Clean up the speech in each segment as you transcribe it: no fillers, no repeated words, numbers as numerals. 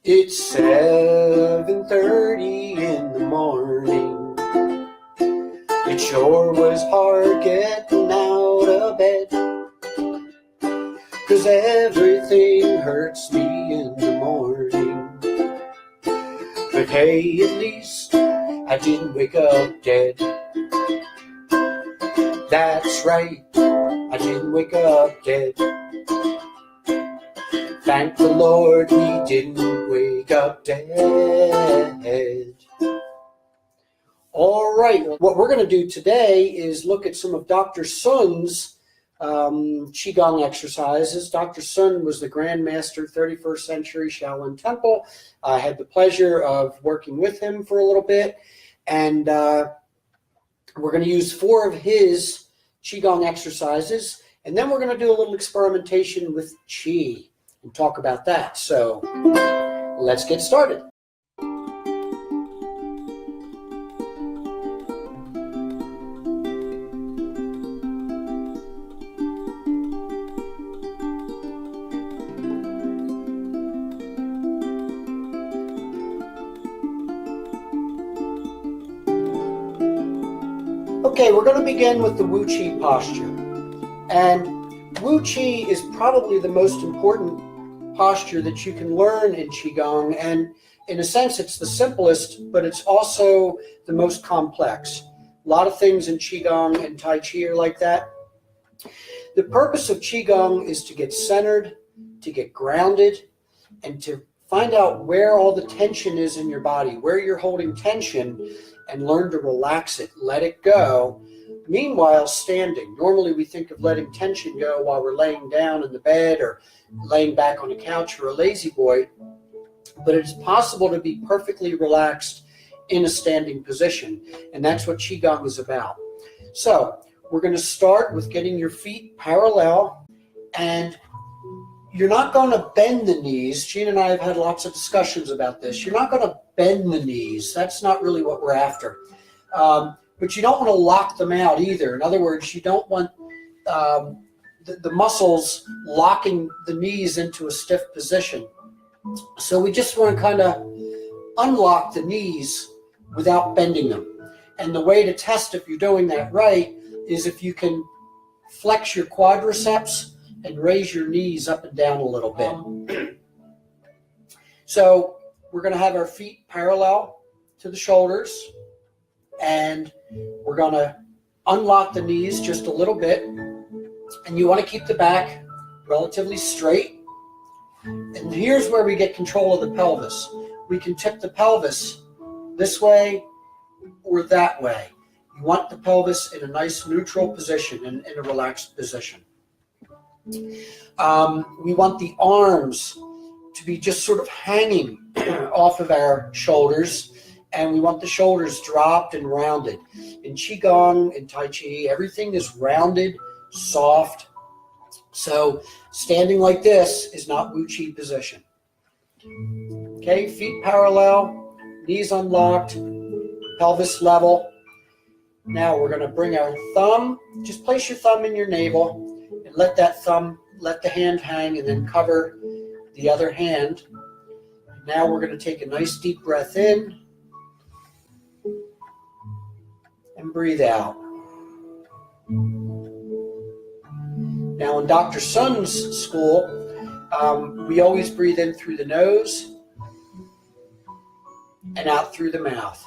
It's 7:30 in the morning. It sure was hard getting out of bed, 'cause everything hurts me in the morning. But hey, at least I didn't wake up dead. That's right, I didn't wake up dead. Thank the Lord we didn't wake up dead. All right, what we're going to do today is look at some of Dr. Sun's Qi Gong exercises. Dr. Sun was the Grand Master, 31st century Shaolin Temple. I had the pleasure of working with him for a little bit, and we're going to use 4 of his Qi Gong exercises, and then we're going to do a little experimentation with Qi and talk about that. So let's get started. Okay, we're going to begin with the Wu Qi posture. And Wu Qi is probably the most important posture that you can learn in Qi Gong, and in a sense it's the simplest, but it's also the most complex. A lot of things in Qi Gong and Tai Chi are like that. The purpose of Qi Gong is to get centered, to get grounded, and to find out where all the tension is in your body, where you're holding tension, and learn to relax it, let it go. Meanwhile, standing. Normally we think of letting tension go while we're laying down in the bed or laying back on a couch or a lazy boy, but it's possible to be perfectly relaxed in a standing position, and that's what Qi Gong is about. So we're going to start with getting your feet parallel, and you're not going to bend the knees. Gina and I have had lots of discussions about this. You're not going to bend the knees. That's not really what we're after. But you don't want to lock them out either. In other words, you don't want the muscles locking the knees into a stiff position. So we just want to kind of unlock the knees without bending them. And the way to test if you're doing that right is if you can flex your quadriceps and raise your knees up and down a little bit. So we're going to have our feet parallel to the shoulders, and we're going to unlock the knees just a little bit, and you want to keep the back relatively straight. And here's where we get control of the pelvis. We can tip the pelvis this way or that way. You want the pelvis in a nice neutral position, in a relaxed position. We want the arms to be just sort of hanging off of our shoulders, and we want the shoulders dropped and rounded. In Qi Gong and Tai Chi, everything is rounded, soft. So standing like this is not Wu Qi position. Okay, feet parallel, knees unlocked, pelvis level. Now we're going to bring our thumb, just place your thumb in your navel and let the hand hang, and then cover the other hand. Now we're going to take a nice deep breath in and breathe out. Now in Dr. Sun's school, we always breathe in through the nose and out through the mouth.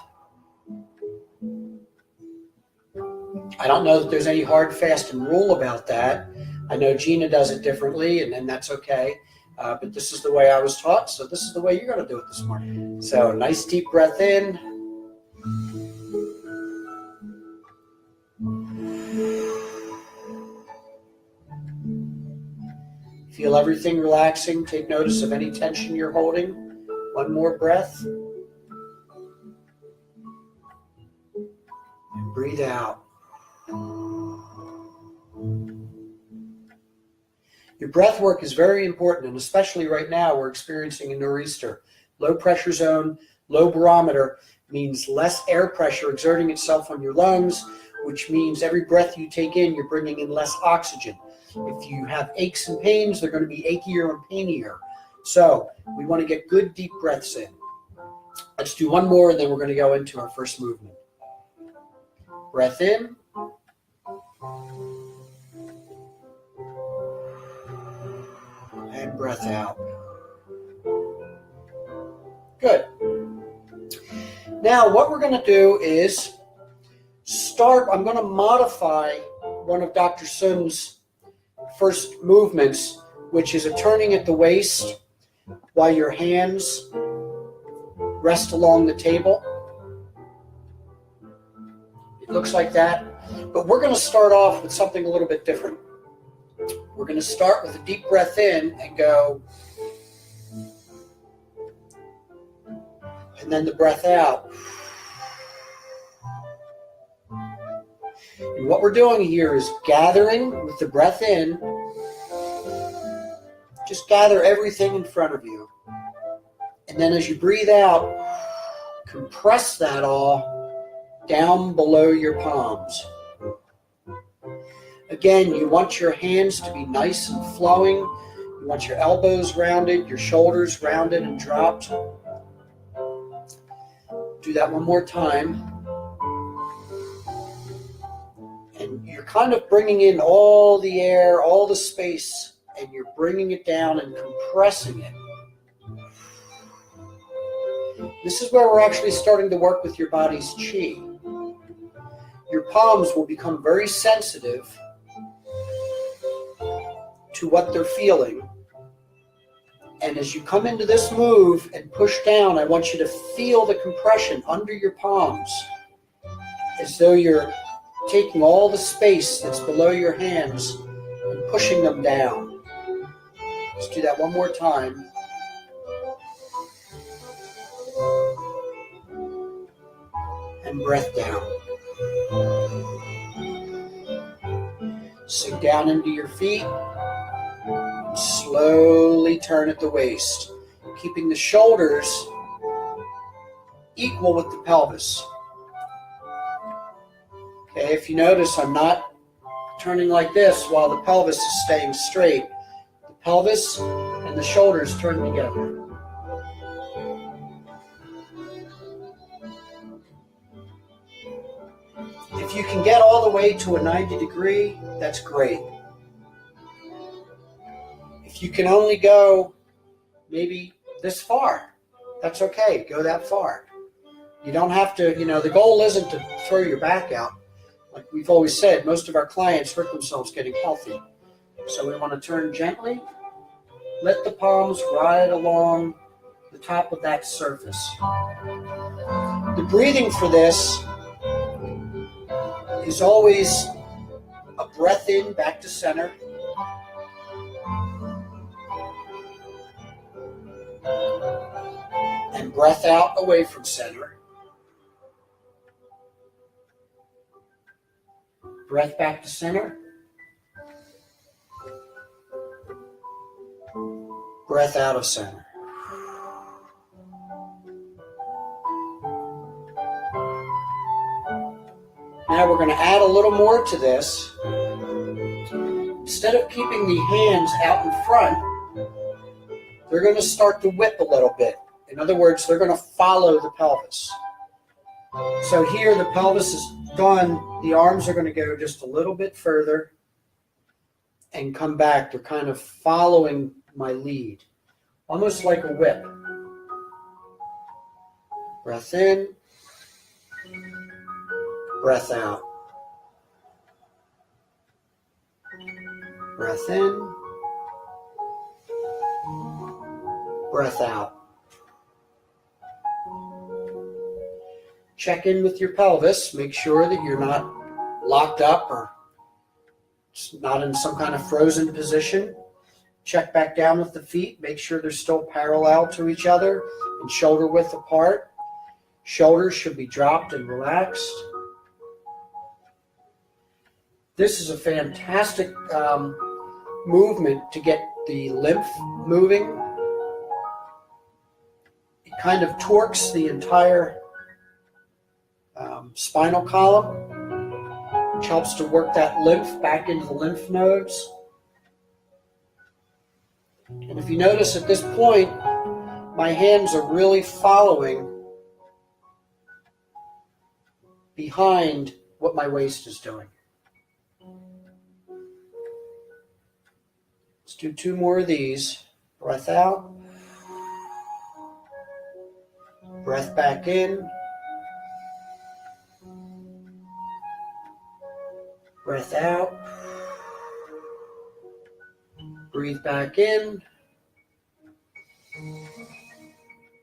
I don't know that there's any hard, fast, and rule about that. I know Gina does it differently, and that's okay. But this is the way I was taught, so this is the way you're going to do it this morning. So nice deep breath in. Feel everything relaxing. Take notice of any tension you're holding. One more breath. And breathe out. Your breath work is very important, and especially right now we're experiencing a nor'easter. Low pressure zone, low barometer means less air pressure exerting itself on your lungs, which means every breath you take in, you're bringing in less oxygen. If you have aches and pains, they're going to be achier and painier. So we want to get good deep breaths in. Let's do one more and then we're going to go into our first movement. Breath in. And breath out. Good. Now what we're going to do is I'm going to modify one of Dr. Sun's first movements, which is a turning at the waist while your hands rest along the table. It looks like that. But we're going to start off with something a little bit different. We're going to start with a deep breath in and go, and then the breath out. And what we're doing here is gathering with the breath in. Just gather everything in front of you. And then as you breathe out, compress that all down below your palms. Again, you want your hands to be nice and flowing. You want your elbows rounded, your shoulders rounded and dropped. Do that one more time. And you're kind of bringing in all the air, all the space, and you're bringing it down and compressing it. This is where we're actually starting to work with your body's Qi. Your palms will become very sensitive to what they're feeling. And as you come into this move and push down, I want you to feel the compression under your palms as though you're taking all the space that's below your hands and pushing them down. Let's do that one more time. And breath down. Sink down into your feet. And slowly turn at the waist, keeping the shoulders equal with the pelvis. Okay, if you notice, I'm not turning like this while the pelvis is staying straight. The pelvis and the shoulders turn together. If you can get all the way to a 90 degree, that's great. If you can only go maybe this far, that's okay. Go that far. You don't have to, the goal isn't to throw your back out. Like we've always said, most of our clients hurt themselves getting healthy. So we want to turn gently. Let the palms ride along the top of that surface. The breathing for this is always a breath in back to center. And breath out away from center. Breath back to center. Breath out of center. Now we're going to add a little more to this. Instead of keeping the hands out in front, they're going to start to whip a little bit. In other words, they're going to follow the pelvis. So here the pelvis is done. The arms are going to go just a little bit further and come back. They're kind of following my lead, almost like a whip. Breath in, breath out. Breath in, breath out. Check in with your pelvis. Make sure that you're not locked up or not in some kind of frozen position. Check back down with the feet. Make sure they're still parallel to each other and shoulder width apart. Shoulders should be dropped and relaxed. This is a fantastic movement to get the lymph moving. It kind of torques the entire spinal column, which helps to work that lymph back into the lymph nodes. And if you notice at this point, my hands are really following behind what my waist is doing. Let's do 2 more of these. Breath out. Breath back in. Breath out. Breathe back in.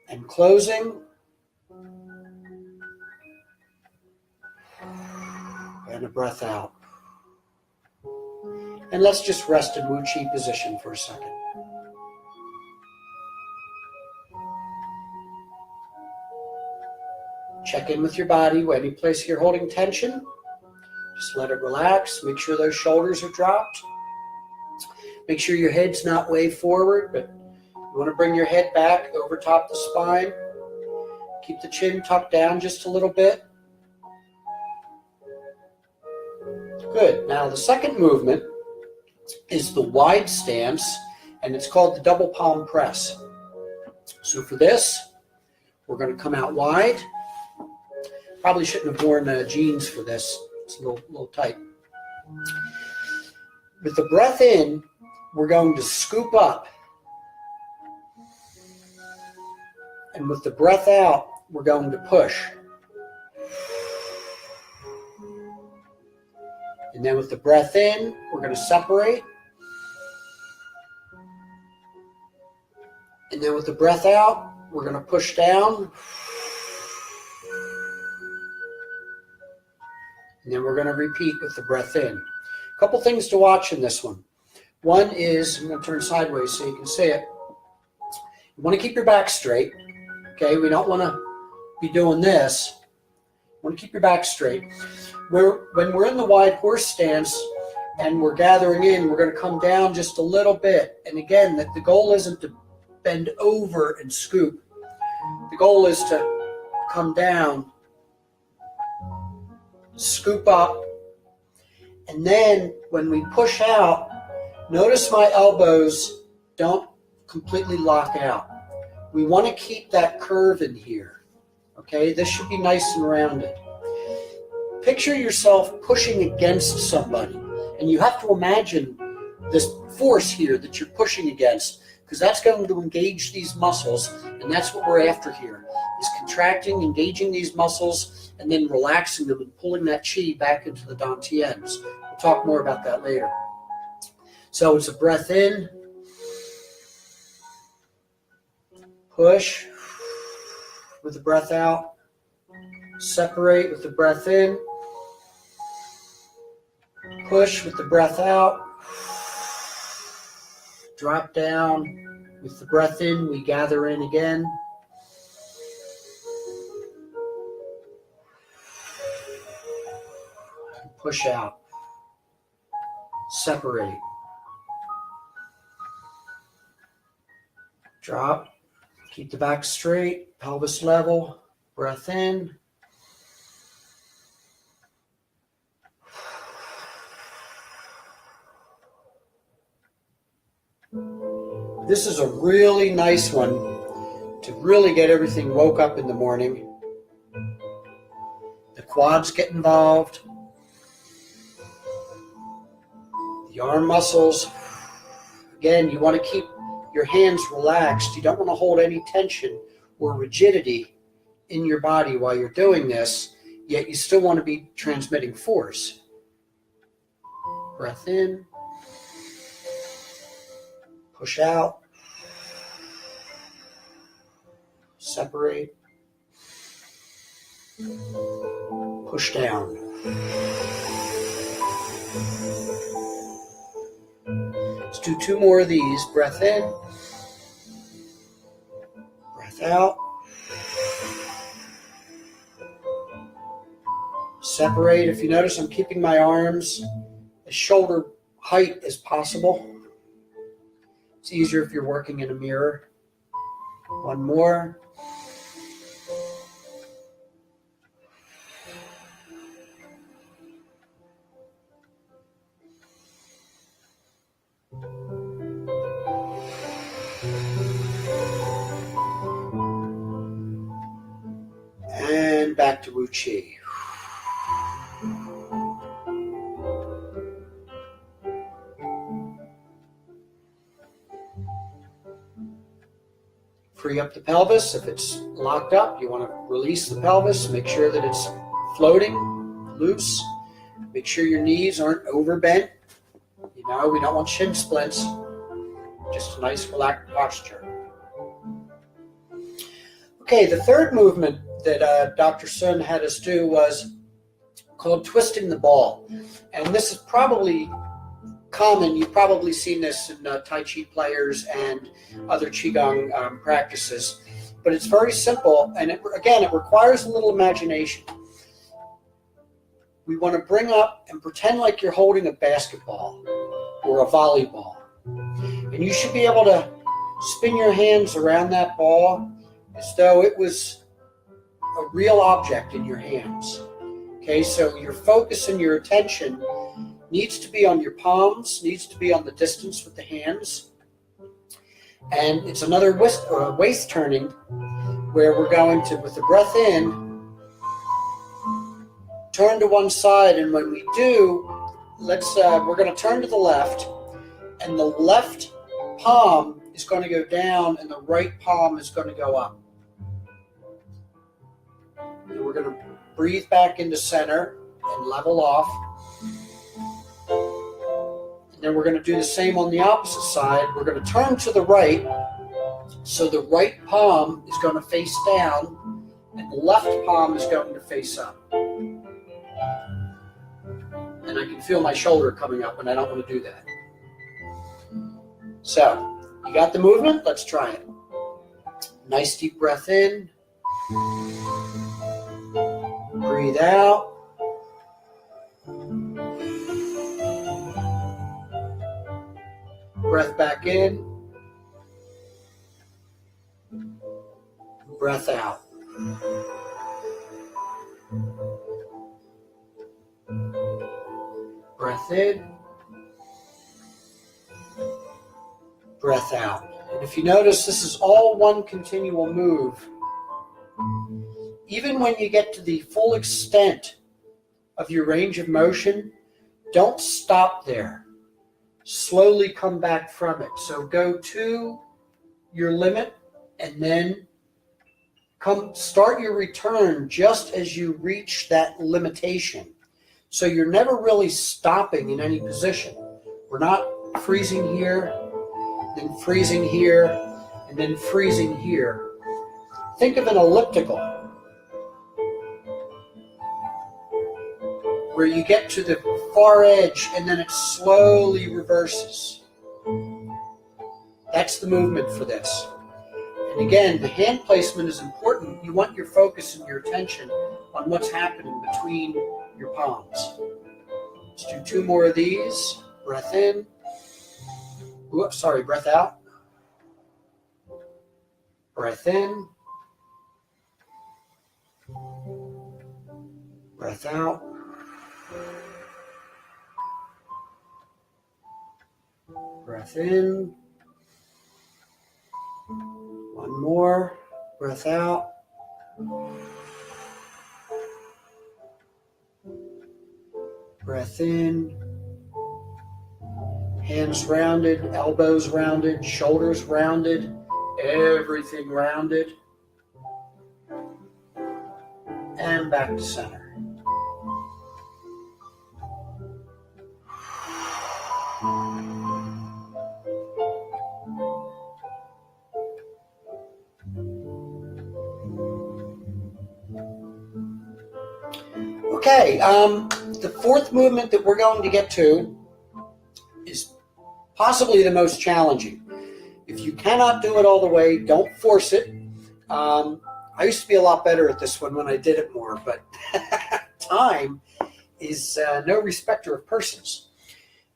And closing. And a breath out. And let's just rest in Wu Qi position for a second. Check in with your body. Any place you're holding tension, just let it relax. Make sure those shoulders are dropped. Make sure your head's not way forward, but you want to bring your head back over top the spine. Keep the chin tucked down just a little bit. Good. Now the second movement is the wide stance, and it's called the double palm press. So for this, we're going to come out wide. Probably shouldn't have worn jeans for this. It's a little tight. With the breath in, we're going to scoop up. And with the breath out, we're going to push. And then with the breath in, we're going to separate. And then with the breath out, we're going to push down. And then we're going to repeat with the breath in. A couple things to watch in this one. One is, I'm going to turn sideways so you can see it. You want to keep your back straight. Okay, we don't want to be doing this. You want to keep your back straight. When we're in the wide horse stance and we're gathering in, we're going to come down just a little bit. And again, the goal isn't to bend over and scoop. The goal is to come down, scoop up, and then when we push out, notice my elbows don't completely lock out. We want to keep that curve in here. Okay, this should be nice and rounded. Picture yourself pushing against somebody, and you have to imagine this force here that you're pushing against, because that's going to engage these muscles, and that's what we're after here, is contracting, engaging these muscles, and then relaxing them and pulling that Qi back into the dantians. We'll talk more about that later. So it's a breath in, push with the breath out, separate with the breath in, push with the breath out, drop down with the breath in, we gather in again. Push out, separate, drop, keep the back straight, pelvis level, breath in, this is a really nice one to really get everything woke up in the morning. The quads get involved. The arm muscles. Again, you want to keep your hands relaxed. You don't want to hold any tension or rigidity in your body while you're doing this, yet you still want to be transmitting force. Breath in. Push out. Separate. Push down. Let's do 2 more of these. Breath in. Breath out. Separate. If you notice, I'm keeping my arms as shoulder height as possible. It's easier if you're working in a mirror. 1 more. to Wu Qi. Free up the pelvis. If it's locked up, you want to release the pelvis. Make sure that it's floating, loose. Make sure your knees aren't overbent. You know, we don't want shin splints. Just a nice relaxed posture. Okay, the third movement that Dr. Sun had us do was called twisting the ball. And this is probably common. You've probably seen this in Tai Chi players and other Qigong practices. But it's very simple, and it requires a little imagination. We want to bring up and pretend like you're holding a basketball or a volleyball. And you should be able to spin your hands around that ball as though it was a real object in your hands. Okay, so your focus and your attention needs to be on your palms, needs to be on the distance with the hands. And it's another waist turning where we're going to, with the breath in, turn to one side. And when we do, we're going to turn to the left, and the left palm is going to go down and the right palm is going to go up. And we're going to breathe back into center and level off. And then we're going to do the same on the opposite side. We're going to turn to the right, so the right palm is going to face down and the left palm is going to face up. And I can feel my shoulder coming up, and I don't want to do that. So, you got the movement? Let's try it. Nice deep breath in. Breathe out. Breath back in. Breath out. Breath in. Breath out. And if you notice, this is all one continual move. Even when you get to the full extent of your range of motion, don't stop there. Slowly come back from it. So go to your limit and then start your return just as you reach that limitation. So you're never really stopping in any position. We're not freezing here, then freezing here, and then freezing here. Think of an elliptical, where you get to the far edge and then it slowly reverses. That's the movement for this. And again, the hand placement is important. You want your focus and your attention on what's happening between your palms. Let's do 2 more of these. Breath in. Breath out. Breath in. Breath out. Breath in. 1 more. Breath out. Breath in. Hands rounded, elbows rounded, shoulders rounded, everything rounded. And back to center. Okay, the fourth movement that we're going to get to is possibly the most challenging. If you cannot do it all the way, don't force it. I used to be a lot better at this one when I did it more, but time is no respecter of persons.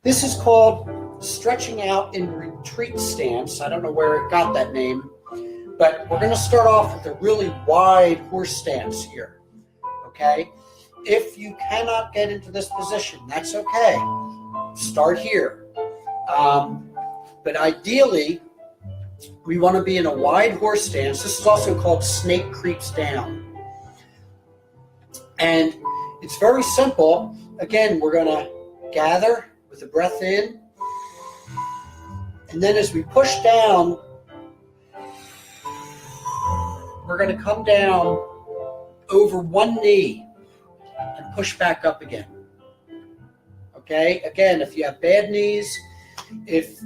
This is called stretching out in retreat stance. I don't know where it got that name, but we're going to start off with a really wide horse stance here, okay? If you cannot get into this position, that's okay. Start here. But ideally, we want to be in a wide horse stance. This is also called snake creeps down. And it's very simple. Again, we're going to gather with the breath in. And then as we push down, we're going to come down over one knee and push back up again. Okay? Again, if you have bad knees, if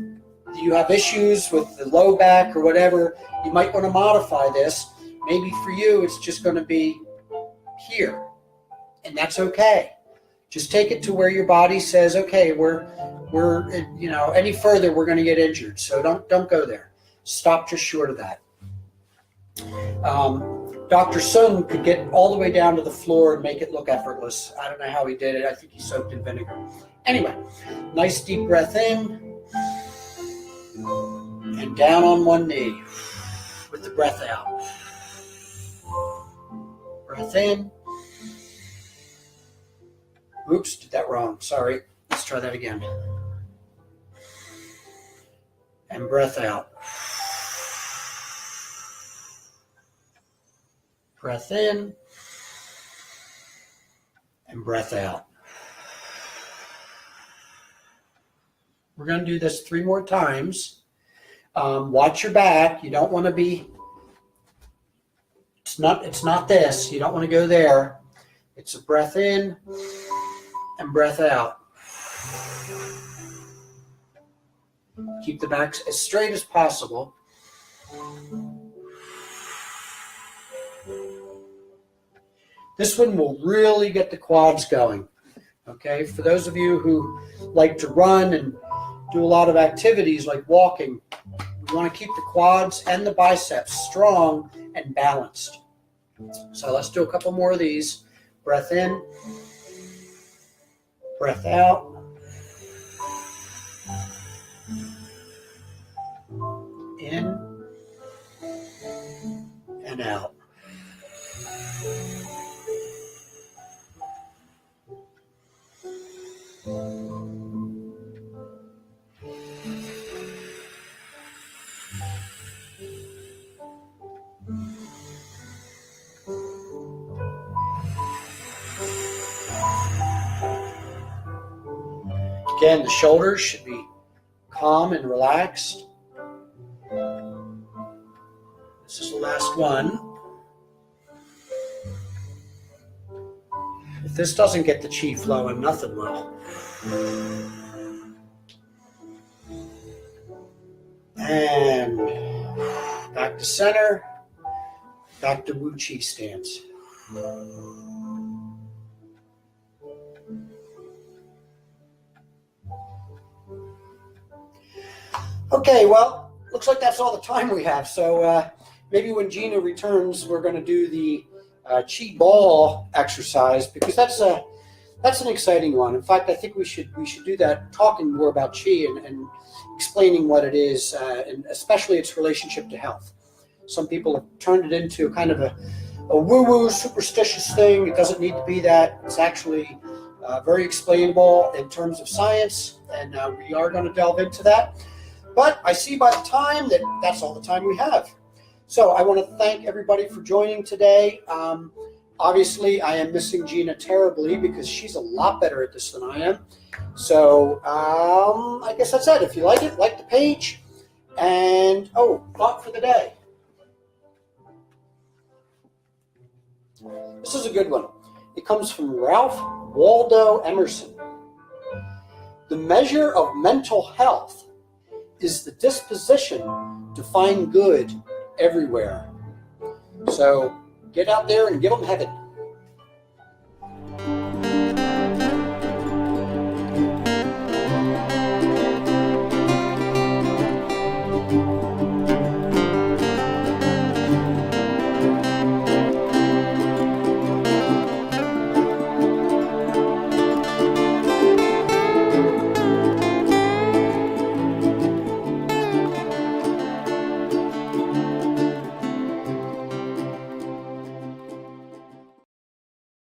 you have issues with the low back or whatever, you might want to modify this. Maybe for you, it's just going to be here. And that's okay. Just take it to where your body says, okay, we're any further, we're going to get injured. So don't go there. Stop just short of that. Dr. Sun could get all the way down to the floor and make it look effortless. I don't know how he did it. I think he soaked in vinegar. Anyway, nice deep breath in and down on one knee with the breath out. Breath in. Oops, did that wrong. Sorry. Let's try that again. And breath out. Breath in. And breath out. We're going to do this 3 more times. Watch your back. You don't want to be, it's not this. You don't want to go there. It's a breath in and breath out. Keep the back as straight as possible. This one will really get the quads going. Okay, for those of you who like to run and do a lot of activities like walking, we want to keep the quads and the biceps strong and balanced. So let's do a couple more of these. Breath in, breath out. In and out. Again, the shoulders should be calm and relaxed. This is the last one. If this doesn't get the chi flowing, nothing will. And back to center, back to Wu Chi stance. Okay, well, looks like that's all the time we have. So maybe when Gina returns, we're going to do the Qi ball exercise, because that's an exciting one. In fact, I think we should do that, talking more about Qi and explaining what it is, and especially its relationship to health. Some people have turned it into kind of a woo-woo superstitious thing. It doesn't need to be that. It's actually very explainable in terms of science, and we are going to delve into that. But I see by the time that that's all the time we have. So I want to thank everybody for joining today. Obviously, I am missing Gina terribly because she's a lot better at this than I am. So I guess that's it. If you like it, like the page. And, thought for the day. This is a good one. It comes from Ralph Waldo Emerson. The measure of mental health is the disposition to find good everywhere. So get out there and give them heaven.